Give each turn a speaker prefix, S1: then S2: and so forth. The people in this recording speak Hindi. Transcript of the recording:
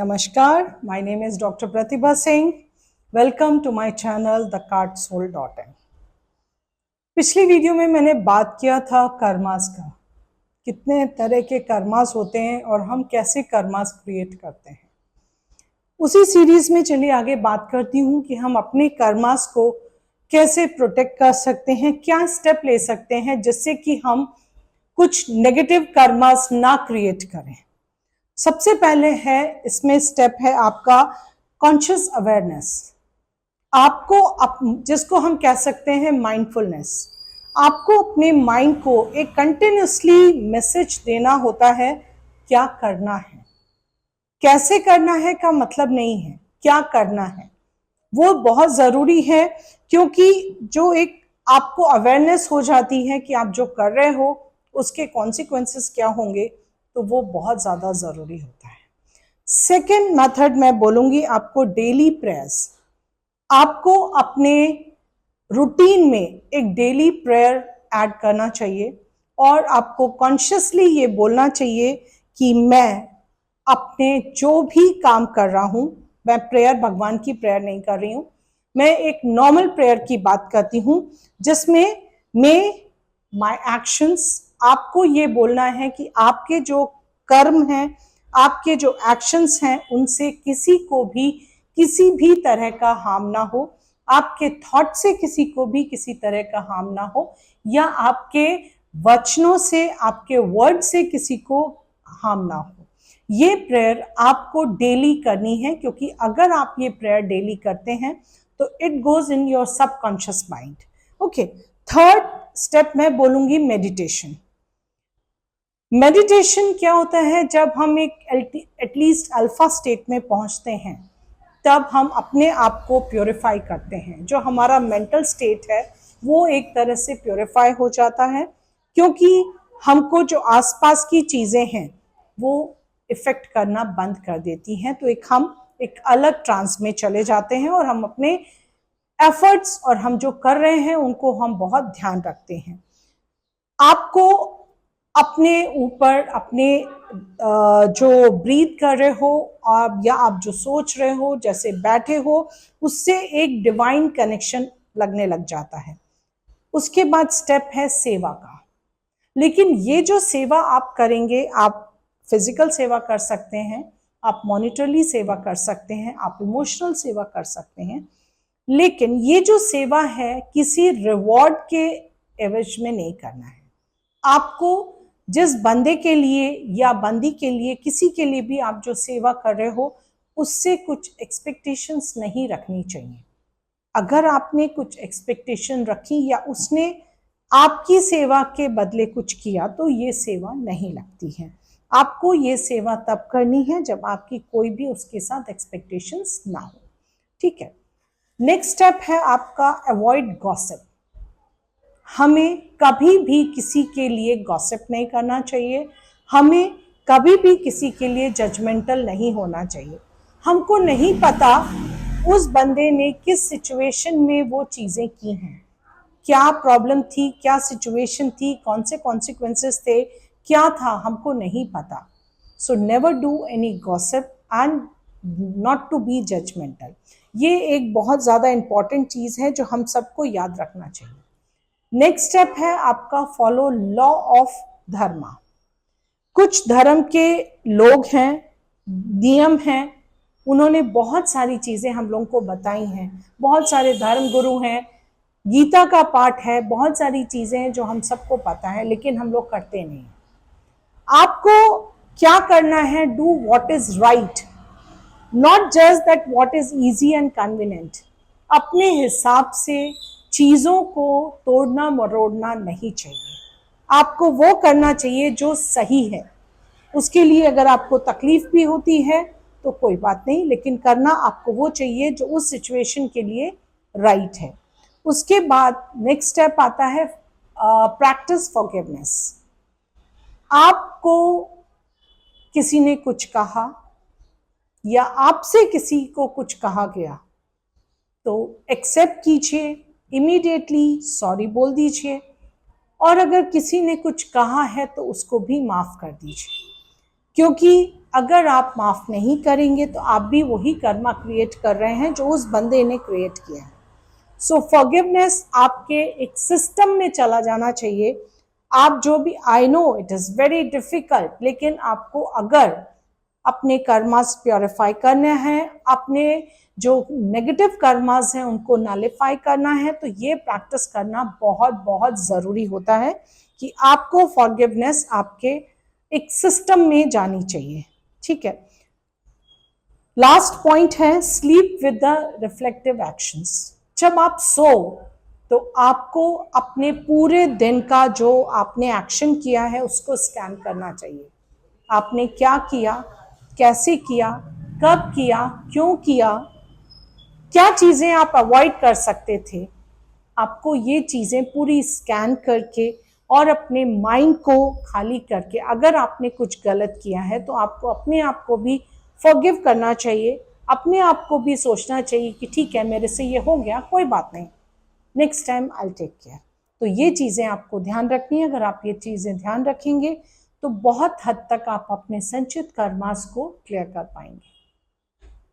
S1: Namaskar, my name is Dr. Pratibha Singh. Welcome to my channel thecartsoul.in. पिछली वीडियो में मैंने बात किया था कर्मास का, कितने तरह के कर्मास होते हैं और हम कैसे कर्मास क्रिएट करते हैं। उसी सीरीज में चलिए आगे बात करती हूँ कि हम अपने कर्मास को कैसे प्रोटेक्ट कर सकते हैं, क्या स्टेप ले सकते हैं जिससे कि हम कुछ नेगेटिव कर्मास ना क्रिएट करें। सबसे पहले है इसमें स्टेप है आपका कॉन्शियस अवेयरनेस। आपको जिसको हम कह सकते हैं माइंडफुलनेस, आपको अपने माइंड को एक कंटिन्यूसली मैसेज देना होता है क्या करना है। कैसे करना है का मतलब नहीं है, क्या करना है वो बहुत जरूरी है, क्योंकि जो एक आपको अवेयरनेस हो जाती है कि आप जो कर रहे हो उसके कॉन्सिक्वेंसेस क्या होंगे, तो वो बहुत ज्यादा जरूरी होता है। सेकेंड मेथड मैं बोलूंगी आपको डेली प्रेयर्स। आपको अपने रूटीन में एक डेली प्रेयर ऐड करना चाहिए और आपको कॉन्शियसली ये बोलना चाहिए कि मैं अपने जो भी काम कर रहा हूं, मैं प्रेयर भगवान की प्रेयर नहीं कर रही हूं, मैं एक नॉर्मल प्रेयर की बात करती हूं जिसमें माय एक्शंस, आपको ये बोलना है कि आपके जो कर्म हैं, आपके जो एक्शंस हैं, उनसे किसी को भी किसी भी तरह का हार्म ना हो, आपके थॉट से किसी को भी किसी तरह का हार्म ना हो, या आपके वचनों से, आपके वर्ड से किसी को हार्म ना हो। ये प्रेयर आपको डेली करनी है, क्योंकि अगर आप ये प्रेयर डेली करते हैं तो it goes in your subconscious mind. Okay, third step मैं बोलूंगी मेडिटेशन। मेडिटेशन क्या होता है, जब हम एक एटलीस्ट अल्फा स्टेट में पहुंचते हैं तब हम अपने आप को प्योरीफाई करते हैं। जो हमारा मेंटल स्टेट है वो एक तरह से प्योरीफाई हो जाता है, क्योंकि हमको जो आसपास की चीजें हैं वो इफेक्ट करना बंद कर देती हैं। तो हम एक अलग ट्रांस में चले जाते हैं और हम अपने एफर्ट्स और हम जो कर रहे हैं उनको हम बहुत ध्यान रखते हैं। आपको अपने ऊपर, अपने जो ब्रीथ कर रहे हो या आप जो सोच रहे हो, जैसे बैठे हो, उससे एक डिवाइन कनेक्शन लगने लग जाता है। उसके बाद स्टेप है सेवा का। लेकिन ये जो सेवा आप करेंगे, आप फिजिकल सेवा कर सकते हैं, आप मॉनिटरली सेवा कर सकते हैं, आप इमोशनल सेवा कर सकते हैं, लेकिन ये जो सेवा है किसी रिवॉर्ड के एवज में नहीं करना है। आपको जिस बंदे के लिए या बंदी के लिए, किसी के लिए भी आप जो सेवा कर रहे हो, उससे कुछ एक्सपेक्टेशंस नहीं रखनी चाहिए। अगर आपने कुछ एक्सपेक्टेशन रखी या उसने आपकी सेवा के बदले कुछ किया तो ये सेवा नहीं लगती है। आपको ये सेवा तब करनी है जब आपकी कोई भी उसके साथ एक्सपेक्टेशंस ना हो। ठीक है, नेक्स्ट स्टेप है आपका अवॉइड गॉसिप। हमें कभी भी किसी के लिए गॉसिप नहीं करना चाहिए, हमें कभी भी किसी के लिए जजमेंटल नहीं होना चाहिए। हमको नहीं पता उस बंदे ने किस सिचुएशन में वो चीजें की हैं, क्या प्रॉब्लम थी, क्या सिचुएशन थी, कौन से कॉन्सिक्वेंसेस थे, क्या था, हमको नहीं पता। So never do any gossip and not to be judgmental. ये एक बहुत ज्यादा इंपॉर्टेंट चीज है जो हम सबको याद रखना चाहिए। नेक्स्ट स्टेप है आपका फॉलो लॉ ऑफ धर्मा। कुछ धर्म के लोग हैं, नियम हैं, उन्होंने बहुत सारी चीजें हम लोगों को बताई हैं, बहुत सारे धर्म गुरु हैं, गीता का पाठ है, बहुत सारी चीजें हैं जो हम सबको पता है, लेकिन हम लोग करते नहीं। आपको क्या करना है, do what is right, not just that what is easy and convenient. अपने हिसाब से चीजों को तोड़ना मरोड़ना नहीं चाहिए। आपको वो करना चाहिए जो सही है। उसके लिए अगर आपको तकलीफ भी होती है तो कोई बात नहीं, लेकिन करना आपको वो चाहिए जो उस सिचुएशन के लिए राइट है। उसके बाद नेक्स्ट स्टेप आता है प्रैक्टिस फॉरगिवनेस। आपको किसी ने कुछ कहा या आपसे किसी को कुछ कहा गया तो एक्सेप्ट कीजिए, इमीडिएटली सॉरी बोल दीजिए, और अगर किसी ने कुछ कहा है तो उसको भी माफ कर दीजिए। क्योंकि अगर आप माफ नहीं करेंगे तो आप भी वही कर्मा क्रिएट कर रहे हैं जो उस बंदे ने क्रिएट किया है। सो फॉरगिवनेस आपके एक सिस्टम में चला जाना चाहिए। आप जो भी, I know it is very difficult, लेकिन आपको अगर अपने कर्मास प्योरीफाई करने हैं, अपने जो नेगेटिव कर्मास हैं उनको नलिफाई करना है, तो ये प्रैक्टिस करना बहुत बहुत जरूरी होता है कि आपको फॉरगिवनेस आपके एक सिस्टम में जानी चाहिए। ठीक है, लास्ट पॉइंट है sleep with the reflective actions. जब आप सो तो आपको अपने पूरे दिन का जो आपने एक्शन किया है उसको स्कैन करना चाहिए। आपने क्या किया, कैसे किया, कब किया, क्यों किया, क्या चीजें आप अवॉइड कर सकते थे। आपको ये चीजें पूरी स्कैन करके और अपने माइंड को खाली करके, अगर आपने कुछ गलत किया है तो आपको अपने आप को भी फॉरगिव करना चाहिए, अपने आप को भी सोचना चाहिए कि ठीक है मेरे से ये हो गया, कोई बात नहीं, next time I will take care. तो ये चीज़ें आपको ध्यान रखनी है। अगर आप ये चीज़ें ध्यान रखेंगे तो बहुत हद तक आप अपने संचित कर्मास को क्लियर कर पाएंगे।